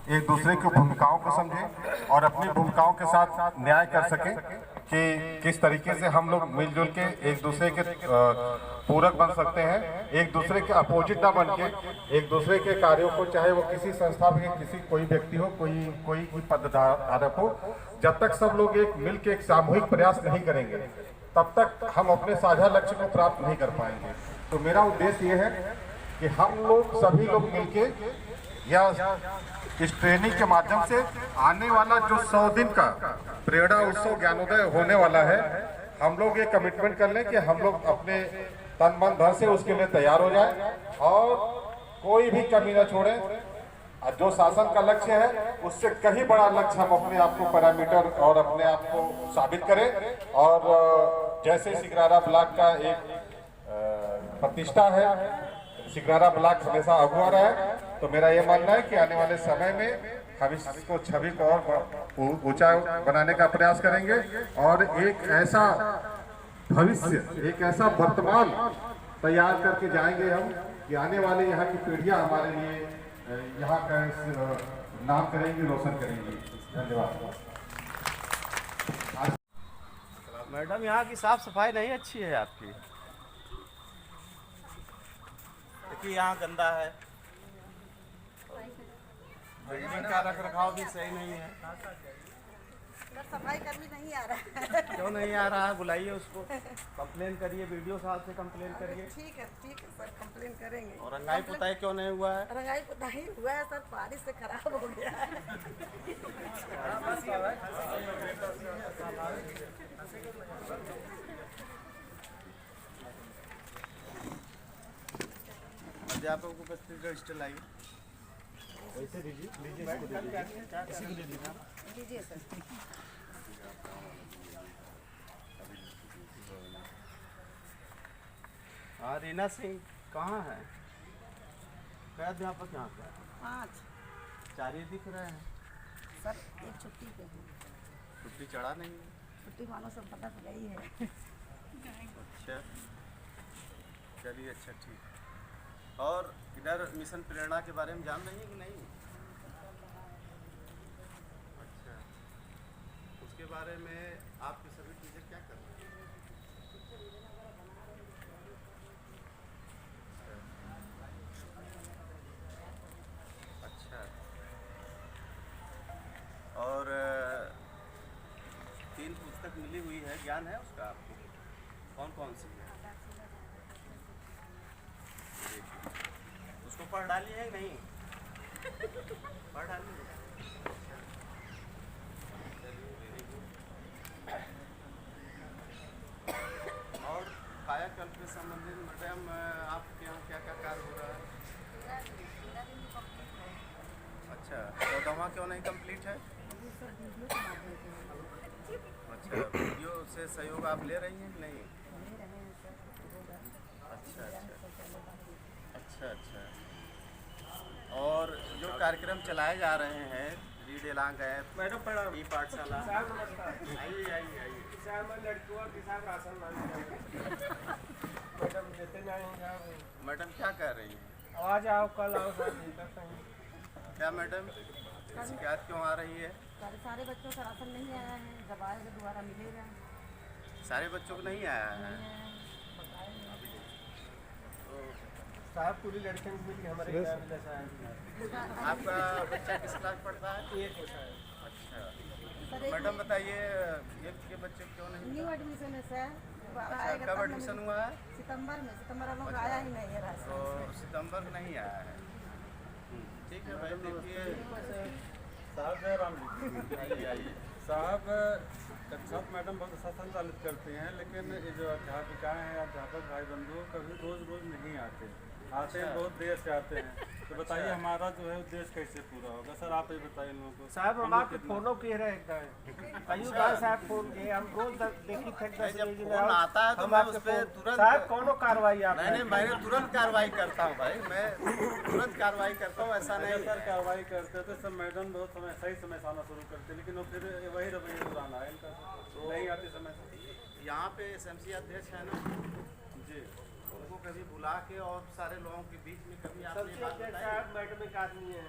एक दूसरे की भूमिकाओं को समझें और अपनी भूमिकाओं के साथ न्याय कर सकें कि किस तरीके से हम लोग मिलजुल के एक दूसरे के पूरक बन सकते हैं, एक दूसरे के अपोजिट ना बन के एक दूसरे के कार्यों को, चाहे वो किसी संस्था में किसी कोई व्यक्ति हो, कोई पदधारक हो, जब तक सब लोग एक मिल के एक सामूहिक प्रयास नहीं करेंगे तब तक हम अपने साझा लक्ष्य को प्राप्त नहीं कर पाएंगे। तो मेरा उद्देश्य ये है कि हम लोग सभी लोग मिलके या इस ट्रेनिंग के माध्यम से आने वाला जो 100 दिन का प्रेरणा उत्सव ज्ञानोदय होने वाला है, हम लोग ये कमिटमेंट कर लें कि हम लोग अपने तन मन धन से उसके लिए तैयार हो जाए और कोई भी कमी न छोड़े। जो शासन का लक्ष्य है उससे कहीं बड़ा लक्ष्य हम अपने आप को पैरामीटर और अपने आप को साबित करें। और जैसे सिकरारा ब्लॉक का एक प्रतिष्ठा है, सिकरारा ब्लॉक हमेशा अगुआ रहा है, तो मेरा ये मानना है कि आने वाले समय में हम इसको छवि को और ऊंचा बनाने का प्रयास करेंगे और एक ऐसा भविष्य, एक ऐसा वर्तमान तैयार करके जाएंगे हम कि आने वाले यहाँ की पीढ़ियाँ हमारे लिए यहाँ का नाम करेंगी, रोशन करेंगी। धन्यवाद। मैडम, यहाँ की साफ सफाई नहीं अच्छी है आपकी, देखिए यहाँ गंदा है, बिल्डिंग का रख रखाव भी सही नहीं है। सफाई कर्मी नहीं आ रहा है। क्यों नहीं आ रहा है? बुलाइए उसको, कंप्लेन करिए, वीडियो साहब से कंप्लेन करिए। ठीक है सर, कंप्लेन करेंगे। और रंगाई पुताई क्यों नहीं हुआ है? रंगाई पुताई हुआ है सर, बारिश से खराब हो गया है। अध्यापकों को उपस्थित रजिस्टर लाइए। वैसे लीजिए सर। हाँ, रीना सिंह कहाँ है? क्या अध्यापक यहाँ का? 5 4 ही दिख रहे हैं सर, एक छुट्टी पे है। छुट्टी चढ़ा नहीं है? छुट्टी मानो सब पता तो गई है। अच्छा, चलिए, अच्छा ठीक। और इधर मिशन प्रेरणा के बारे में जान रही हैं कि नहीं? अच्छा, उसके बारे में आपके सभी टीचर क्या कर रहे हैं? अच्छा, और 3 पुस्तक मिली हुई है, ज्ञान है उसका आपको? कौन कौन सी है? उसको पढ़ डालिए है नहीं? पढ़ डालिए। चलिए, वेरी गुड। और कायाकल्प के संबंधित मैडम आपके यहाँ क्या क्या कार्य हो रहा है? अच्छा, 14वां क्यों नहीं कंप्लीट है? अच्छा, वीडियो से सहयोग आप ले रही हैं कि नहीं? अच्छा अच्छा अच्छा। और जो कार्यक्रम चलाए जा रहे हैं, रीड एलांग है, मैडम प्रणाम, ई पाठशाला, आइए आइए आइए। लड़कियों के साथ राशन मैडम देते जाएंगे। मैडम क्या कर रही हैं? आज आओ, कल आओ सर, क्या मैडम शिकायत क्यों आ रही है? सारे बच्चों का राशन नहीं आया है, जब आएगा दोबारा मिलेगा। सारे बच्चों को नहीं आया है? साहब पूरी लड़कियों को मिली हमारे आपका बच्चा किस क्लास पढ़ता है? 1 होता है। अच्छा, मैडम बताइए, ये बच्चे क्यों नहीं? न्यू एडमिशन है सर। अच्छा, कब एडमिशन हुआ है? सितंबर में। सितंबर हम लोग आया ही नहीं है राशन। तो सितंबर में नहीं आया है। ठीक है भाई, देखिए साहब जयराम जी, आइए। साहब कक्षा मैडम बहुत अच्छा संचालित करती हैं, लेकिन ये जो अध्यापिकाएँ हैं, अध्यापक भाई बंधु कभी रोज़ नहीं आते हैं, बहुत देर से आते हैं। तो बताइए हमारा जो है उद्देश्य कैसे पूरा होगा? सर आप ही बताइए लोगों को। साहब हम आपको फॉलो किए रहे कई साहब फोन किए, हम रोज देखी थे 10 जब बजे फोन आता है तो मैं उस पर तुरंत साहब कोनो कार्रवाई आप नहीं, मैं तुरंत कार्रवाई करता हूँ भाई, मैं तुरंत कार्रवाई करता हूँ, ऐसा नहीं सर कार्रवाई करते तो सब मैडम बहुत सही समय से आना शुरू करते, लेकिन वो फिर वही रवैया पुराना है इनका, नहीं आते समय से। यहाँ पे SMC अध्यक्ष है ना जी, उनको कभी बुला के और सारे लोगों के बीच में कभी आपने बात बताई? मैडम एक आदमी है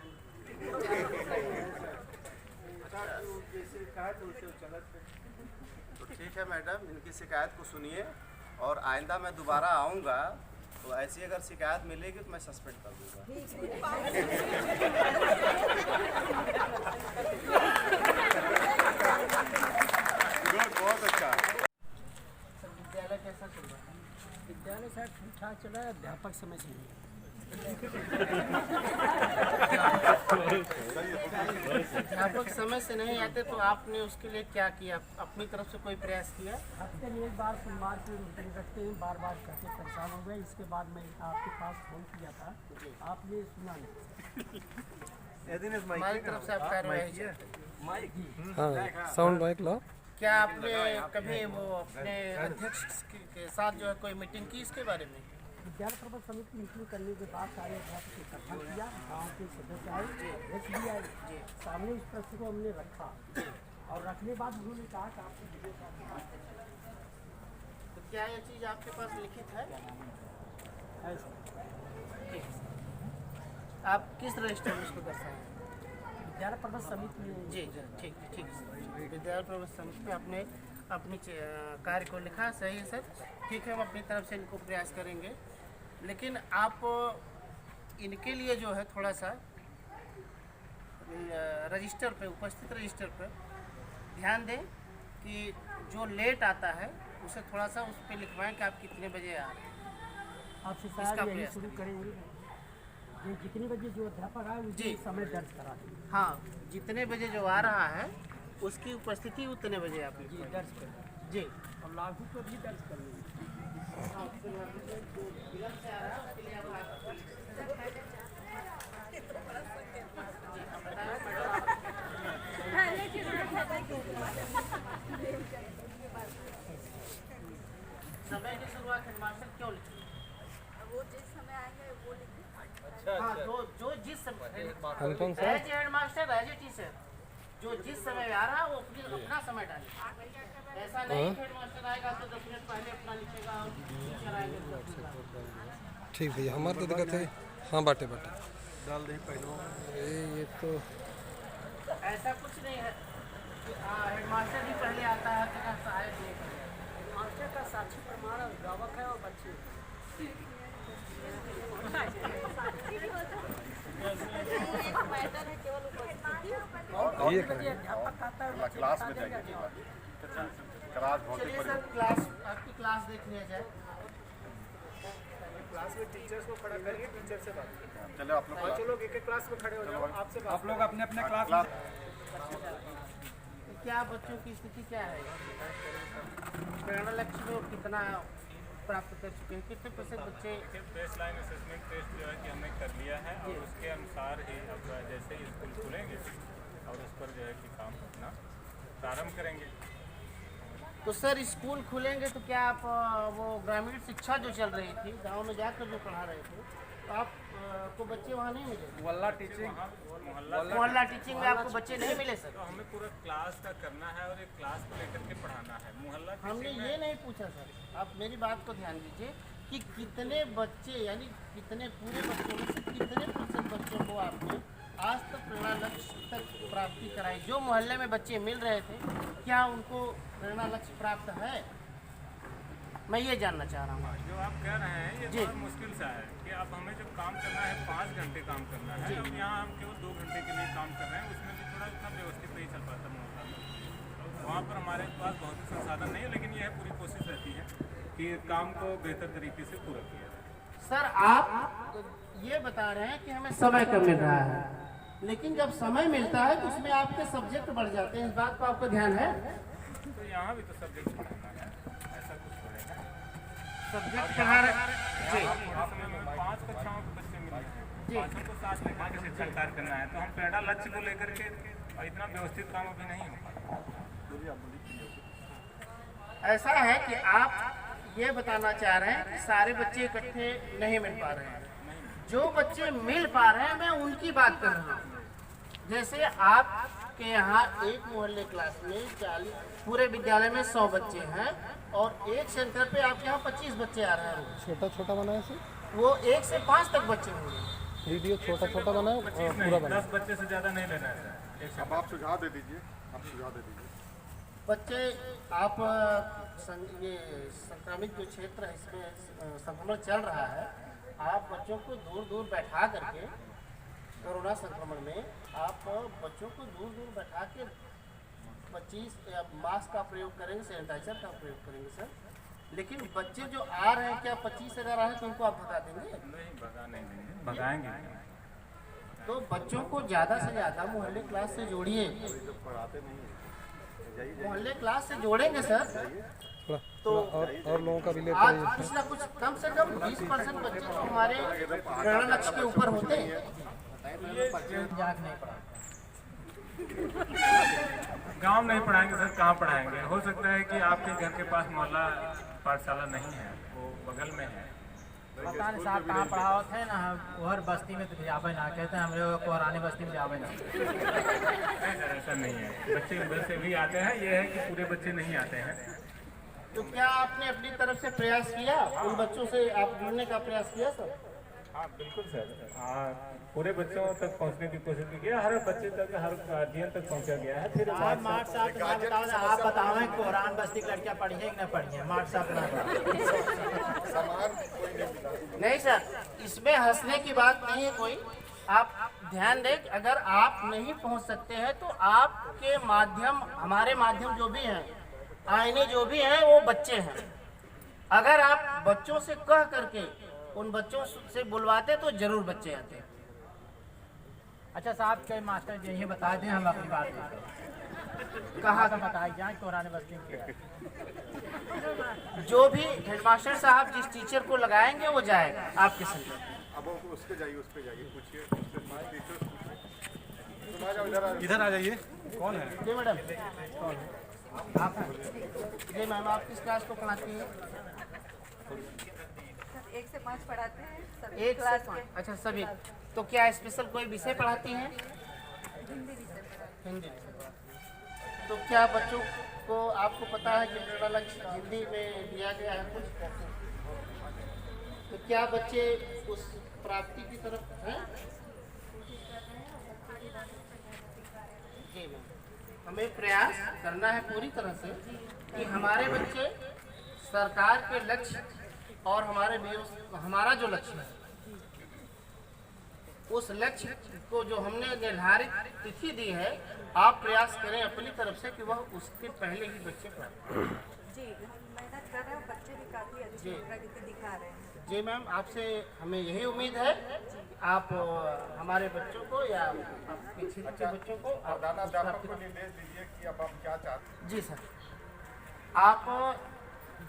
उनसे चलत थे। तो ठीक है मैडम, इनकी शिकायत को सुनिए और आइंदा मैं दोबारा आऊँगा तो ऐसी अगर शिकायत मिलेगी तो मैं सस्पेंड कर दूँगा। बहुत अच्छा। विद्यालय कैसा चल रहा है? विद्यालय साहब ठीक ठाक चल रहा है, अध्यापक समय से नहीं है। अध्यापक समय से नहीं आते तो आपने उसके लिए क्या किया? अपनी तरफ से कोई प्रयास किया? हफ्ते में एक बार सोमवार की मीटिंग रखते हैं, बार बार कहते परेशान हो गए। इसके बाद मैं आपके पास फोन किया था, आपने सुना नहीं। हमारी तरफ से आप कार्रवाई साउंड माइक लो। क्या आपने कभी वो अपने अध्यक्ष के साथ जो है कोई मीटिंग की इसके बारे में? विद्यालय प्रबंधन समिति की मीटिंग करने के बाद सारे अध्यापक इकट्ठा किया, गाँव के सदस्य आए, अध्यक्ष भी आए, सामने इस प्रश्न को हमने रखा और रखने के बाद उन्होंने कहा कि आपको वीडियो कॉल की बात करनी तो क्या ये चीज़ आपके पास लिखित है? है सर। आप किस रजिस्टर में इसको दर्शाएं? विद्यालय प्रबंधन समिति में जी जी ठीक ठीक विद्यालय प्रबंधन समिति में आपने अपनी कार्य को लिखा, सही है सर। ठीक है, हम अपनी तरफ से इनको प्रयास करेंगे, लेकिन आप इनके लिए जो है थोड़ा सा रजिस्टर पे, उपस्थित रजिस्टर पर ध्यान दें कि जो लेट आता है उसे थोड़ा सा उस पर लिखवाएं कि आप कितने बजे आ रहे हैं। आपसे इसका सारा यही प्रयास शुरू करेंगे। जो जितनी बजे जो अध्यापक आए उसी जी। समय दर्ज करा देंगे। हाँ, जितने बजे जो आ रहा है उसकी उपस्थिति उतने बजे आप जी दर्ज करें जी। और लागू को भी दर्ज कर लेंगे। समय की शुरुआत हेडमास्टर क्यों लिखी? वो जिस समय आएंगे वो लिखें। हाँ, जो जिस समय Anupam sir, as headmaster as a teacher जो जिस समय आ रहा है वो अपना समय डाले। ऐसा नहीं कि हेडमास्टर आएगा तो 10 मिनट पहले अपना लिखेगा और टीचर आएंगे तो अपना। ठीक भैया, हमारे तो दिक्कत है। हाँ बाटे बाटे डाल दें पहले। ये तो ऐसा कुछ नहीं है कि हेडमास्टर ही पहले आता है तो सहायक नहीं करेगा। मास्टर का साक्षी प्रमाण अभिभावक है और बच्चे। मैटर है केवल उपस्थिति। ये अध्यापक आता है क्लास में जाइए, क्लास बहुत चलिए सर, क्लास आपकी क्लास देख लिया जाए। क्लास में टीचर्स को खड़ा करिए, टीचर से बात करिए। चलो आप लोग पांचों लोग एक एक क्लास में खड़े हो जाओ, आपसे बात। आप लोग अपने अपने क्लास क्या बच्चों की स्थिति क्या है? प्रेरणा लक्ष्य में कितना प्राप्त कर चुके हैं? कितने % बच्चे? बेस लाइन असेसमेंट टेस्ट जो है कि हमने कर लिया है और उसके अनुसार ही अब जैसे ही स्कूल खुलेंगे और उस पर जो है कि काम अपना प्रारंभ करेंगे। तो सर स्कूल खुलेंगे तो क्या आप वो ग्रामीण शिक्षा जो चल रही थी गांव में जाकर जो पढ़ा रहे थे तो आपको बच्चे वहाँ नहीं मिले? मोहल्ला टीचिंग मोहल्ला टीचिंग में आपको बच्चे नहीं मिले सर? तो हमें पूरा क्लास का करना है और एक क्लास को लेकर के पढ़ाना है। मोहल्ला हमने ये नहीं पूछा सर, आप मेरी बात को ध्यान दीजिए कि कितने बच्चे यानी कितने पूरे बच्चों में से कितने % बच्चों को आपने आज तक प्रेरणा लक्ष्य तक प्राप्ति कराई? जो मोहल्ले में बच्चे मिल रहे थे क्या उनको प्रेरणा लक्ष्य प्राप्त है? मैं ये जानना चाह रहा हूँ। जो आप कह रहे हैं ये जी। बहुत मुश्किल सा है कि अब हमें जब काम करना है 5 घंटे काम करना है, अब यहाँ हम केवल 2 घंटे के लिए काम कर रहे हैं, उसमें भी थोड़ा इतना व्यवस्थित नहीं चल पाता मोहल्ला में। वहाँ पर हमारे पास बहुत ही संसाधन नहीं है, लेकिन यह पूरी कोशिश रहती है कि काम को बेहतर तरीके से पूरा किया जाए। सर आप ये बता रहे हैं कि हमें समय कम मिल रहा है, लेकिन जब समय मिलता है तो उसमें आपके सब्जेक्ट बढ़ जाते हैं, इस बात को आपका ध्यान है? तो यहाँ भी तो सब्जेक्ट पढ़ाना है, ऐसा कुछ पड़ेगा। सब्जेक्ट पढ़ा रहे जी थोड़े समय में 5 कक्षाओं के बच्चे मिले हैं, 5 को साथ लेकर के शिक्षण कार्य करना है, तो हम प्रेरणा लक्ष्य को लेकर के इतना व्यवस्थित काम अभी नहीं हो पाता। ऐसा है कि आप ये बताना चाह रहे हैं कि सारे बच्चे इकट्ठे नहीं मिल पा रहे हैं। जो बच्चे मिल पा रहे हैं मैं उनकी बात कर रहा हूँ। जैसे आपके यहाँ एक मोहल्ले क्लास में 40 पूरे विद्यालय में 100 बच्चे हैं और एक सेंटर पे आपके यहाँ 25 बच्चे आ रहे हैं। छोटा छोटा बनाया सर, वो 1 से 5 तक बच्चे होंगे। वीडियो छोटा छोटा बनाया और पूरा बनाया। 10 बच्चे से ज़्यादा नहीं लेना है। अब आप सुझाव दे दीजिए, आप सुझाव दे दीजिए। बच्चे आप ये संक्रमित जो क्षेत्र है इसमें संक्रमण चल रहा है, आप बच्चों को दूर दूर बैठा करके कोरोना संक्रमण में आप बच्चों को दूर दूर बैठा के 25 मास्क का प्रयोग करेंगे, सैनिटाइजर का प्रयोग करेंगे सर। लेकिन बच्चे जो आ रहे हैं, क्या 25 अगर आ रहे हैं तो उनको आप भगा देंगे? नहीं भगा नहीं देंगे, भगाएंगे। तो बच्चों को ज़्यादा से ज़्यादा मोहल्ले क्लास से जोड़िए, मोहल्ले क्लास से जोड़ेंगे सर तो और लोगों का भी ले आज कुछ ना कुछ कम से कम 20% बच्चे तो हमारे प्रेरणा लक्ष्य के ऊपर होते हैं। गांव नहीं पढ़ाएंगे सर, कहाँ पढ़ाएंगे? हो सकता है कि आपके घर के पास मोहल्ला पाठशाला नहीं है, वो बगल में है। पता नहीं साहब कहाँ पढ़ावत है ना, हर बस्ती में तो जावे ना, कहते हैं हम लोग कोरानी बस्ती में जावे ना। नहीं सर ऐसा नहीं है, बच्चे उधर से भी आते हैं, ये है कि पूरे बच्चे नहीं आते हैं। तो क्या आपने अपनी तरफ से प्रयास किया, उन बच्चों से आप जुड़ने का प्रयास किया सर? हाँ बिल्कुल सर, पूरे बच्चों तक पहुंचने की कोशिश की है, हर बच्चे तक, हर गार्जियन तक पहुंचा गया है। फिर मार्ट साहब आप बताओ कोरान बस्ती की लड़कियाँ पढ़ी है कि ना पढ़ी है? मार्ट साहब नहीं सर, इसमें हंसने की बात नहीं है कोई। आप ध्यान दें, अगर आप नहीं पहुंच सकते हैं तो आपके माध्यम, हमारे माध्यम जो भी हैं, आईने जो भी हैं, वो बच्चे हैं। अगर आप बच्चों से कह करके उन बच्चों से बुलवाते तो जरूर बच्चे आते। अच्छा साहब, कई मास्टर जी यही बता दें, हम अपनी बात नहीं कहाँ का बताई जाए कोरानी बस्ती की। जो भी हेडमास्टर साहब जिस टीचर को लगाएंगे वो जाएगा आपके संग। अब उस पे जाइए, पूछिए, तुम आ जाओ, इधर आ जाइए। कौन है? जी मैडम, कौन है? आप हैं? जी मैम, आप किस क्लास को पढ़ाती हैं? 1 से 5 पढ़ाते हैं सभी 1 से क्लास 5। के। अच्छा सभी। तो क्या स्पेशल कोई विषय पढ़ाती हैं? हिंदी विषय पढ़ाते हिंदी। तो क्या बच्चों को आपको पता है कि प्रेरणा लक्ष्य हिंदी में दिया गया है कुछ? तो क्या बच्चे उस प्राप्ति की तरफ हैं? जी मैम, हमें प्रयास करना है पूरी तरह से कि हमारे बच्चे सरकार के लक्ष्य और हमारा जो लक्ष्य है, उस लक्ष्य को जो हमने निर्धारित तिथि दी है, आप प्रयास करें अपनी तरफ से कि वह उसके पहले ही बच्चे प्राप्त करें। जी, हम मेहनत कर रहे हैं, बच्चे भी काफ़ी अच्छी प्रगति दिखा रहे हैं। जी मैम, आपसे हमें यही उम्मीद है कि आप हमारे बच्चों को या आपके क्षेत्र के बच्चों को प्रधानाध्यापक को निर्देश दीजिए कि अब आप क्या चाहते हैं। जी सर, आप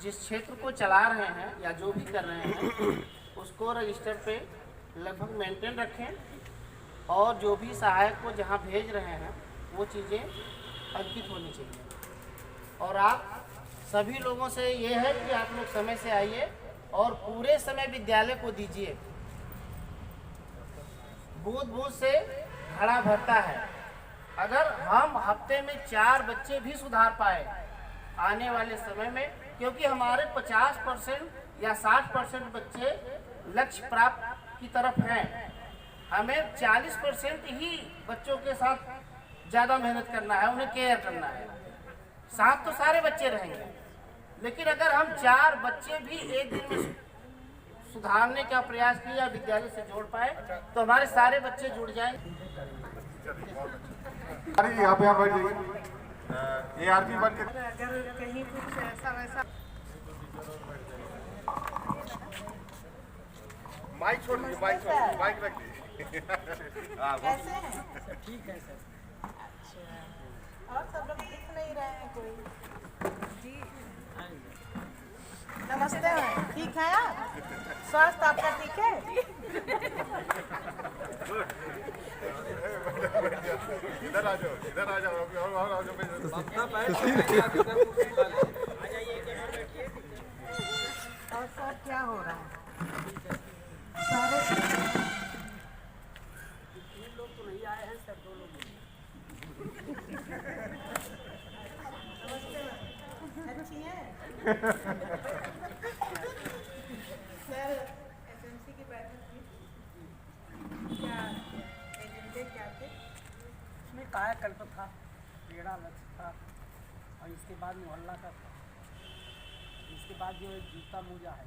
जिस क्षेत्र को चला रहे हैं या जो भी कर रहे हैं उसको रजिस्टर पे लगभग मेंटेन रखें और जो भी सहायक को जहाँ भेज रहे हैं वो चीज़ें अंकित होनी चाहिए। और आप सभी लोगों से ये है कि आप लोग समय से आइए और पूरे समय विद्यालय को दीजिए। बूथ बूथ से घड़ा भरता है। अगर हम हफ्ते में 4 बच्चे भी सुधार पाए आने वाले समय में, क्योंकि हमारे 50% या 60% बच्चे लक्ष्य प्राप्त की तरफ हैं, हमें 40% ही बच्चों के साथ ज़्यादा मेहनत करना है, उन्हें केयर करना है। साथ तो सारे बच्चे रहेंगे, लेकिन अगर हम 4 बच्चे भी एक दिन में सुधारने का प्रयास किया, विद्यालय से जोड़ पाए, तो हमारे सारे बच्चे जुड़ जाएंगे। अरे यहाँ पे आप बैठ जाइए। ARP बन के अगर कहीं कुछ ऐसा वैसा माइक छोड़ दीजिए, माइक रख दीजिए। कैसे हैं? ठीक है सर। अच्छा, और सब लोग दिख नहीं रहे हैं कोई। जी नमस्ते मैम, ठीक है आप? स्वास्थ्य आपका ठीक है? इधर आ जाओ, इधर आ जाओ, और आ जाओ। और सर क्या हो रहा है? लोग तो नहीं आए हैं सर, 2 लोग। अच्छी है सर। एसएमसी की बैठक थी, क्या एजेंडे क्या थे? उसमें कायाकल्प था, प्रेरणा लक्ष्य था, और इसके बाद मोहल्ला का था। इसके बाद जो है जूता मोजा है,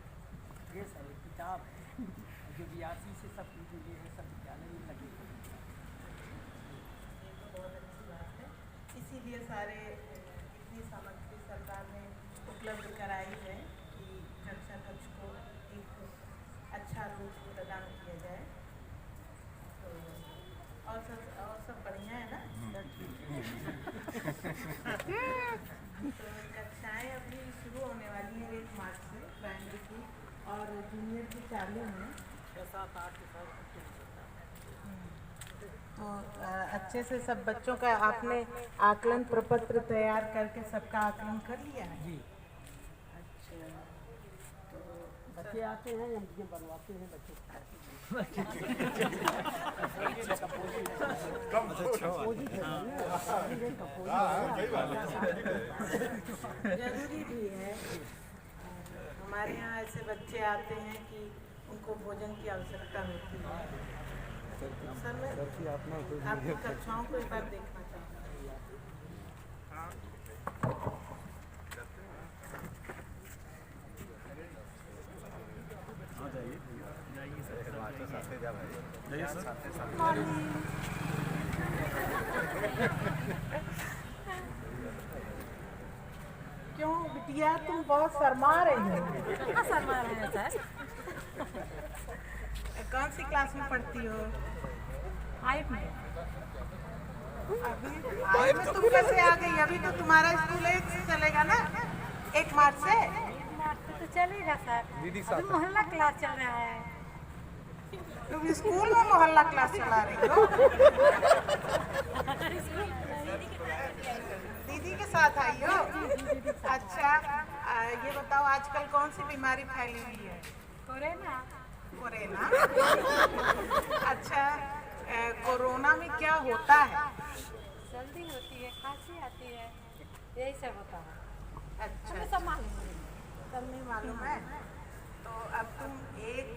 ड्रेस है, किताब है, जो BRC से सब कुछ मिले हैं, सब विद्यालय में लगे हुए हैं। बहुत अच्छी बात है। इसीलिए सारे इतनी सामग्री सरकार ने उपलब्ध कराई है कि कक्षा कक्ष को एक अच्छा रूप प्रदान किया जाए। तो और सब बढ़िया है ना? तो कक्षाएँ अभी शुरू होने वाली हैं 1 मार्च से, प्राइमरी की और जूनियर की चालू हैं। 6, 7, 8 के साथ तो अच्छे से सब बच्चों का आपने आकलन प्रपत्र तैयार करके सबका आकलन कर लिया है? जी। अच्छा, तो बच्चे आते हैं, हम ये बनवाते हैं बच्चे जरूरी भी है। हमारे यहाँ ऐसे बच्चे आते हैं कि उनको भोजन की आवश्यकता होती है। सर मैं आपकी कक्षाओं को एक बार देखना चाहूँगी। क्यों बिटिया तुम बहुत शर्मा रही हो? कहाँ शर्मा रहे हैं सर? कौन सी क्लास में पढ़ती हो? 5 में। अभी 5 में तुम कैसे आ गई? अभी तो तुम्हारा स्कूल 1 से चलेगा ना, 1 मार्च से। 1 मार्च से तो चलेगा सर। अभी मोहल्ला क्लास चल रहा है। तुम स्कूल में मोहल्ला क्लास चला रही हो? दीदी के साथ आई हो? अच्छा, ये बताओ आजकल कौन सी बीमारी फैली हुई है? कोरोना। कोरोना? अच्छा, कोरोना में क्या होता है? सर्दी होती है, खांसी आती है, यही सब होता है। अच्छा, हमें सब मालूम है। सब नहीं मालूम है? तो अब तुम 1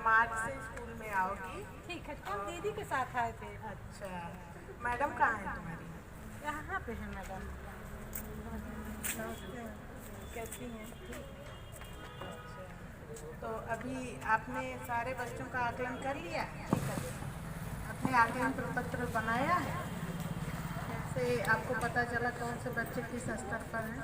मार्च से स्कूल में आओगी? ठीक है, हम दीदी के साथ आए थे। अच्छा, मैडम कहाँ है तुम्हारी? यहाँ पे है मैडम। नमस्ते, कैसी हैं? अच्छा, तो अभी आपने सारे बच्चों का आकलन कर लिया है? अपने आकलन प्रपत्र बनाया है? कैसे आपको पता चला कौन से बच्चे किस स्तर पर हैं?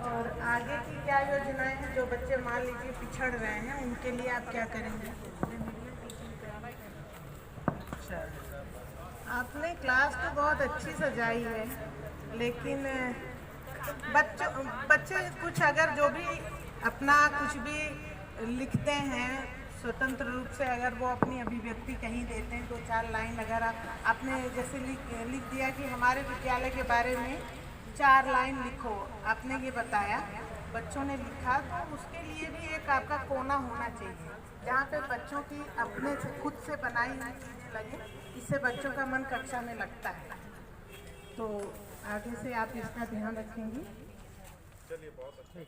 और आगे की क्या योजनाएं हैं? जो बच्चे मान लीजिए पिछड़ रहे हैं उनके लिए आप क्या करेंगे? अच्छा, आपने क्लास तो बहुत अच्छी सजाई है, लेकिन बच्चे कुछ अगर जो भी अपना कुछ भी लिखते हैं स्वतंत्र रूप से, अगर वो अपनी अभिव्यक्ति कहीं देते हैं 2-4 लाइन, अगर आपने जैसे लिख दिया कि हमारे विद्यालय के बारे में 4 लाइन लिखो, आपने ये बताया, बच्चों ने लिखा, तो उसके लिए भी एक आपका कोना होना चाहिए जहाँ पे बच्चों की अपने से खुद से बनाई हुई चीज़ें लगे, इससे बच्चों का मन कक्षा में लगता है। तो आगे से आप इसका ध्यान रखेंगी? चलिए, बहुत अच्छा।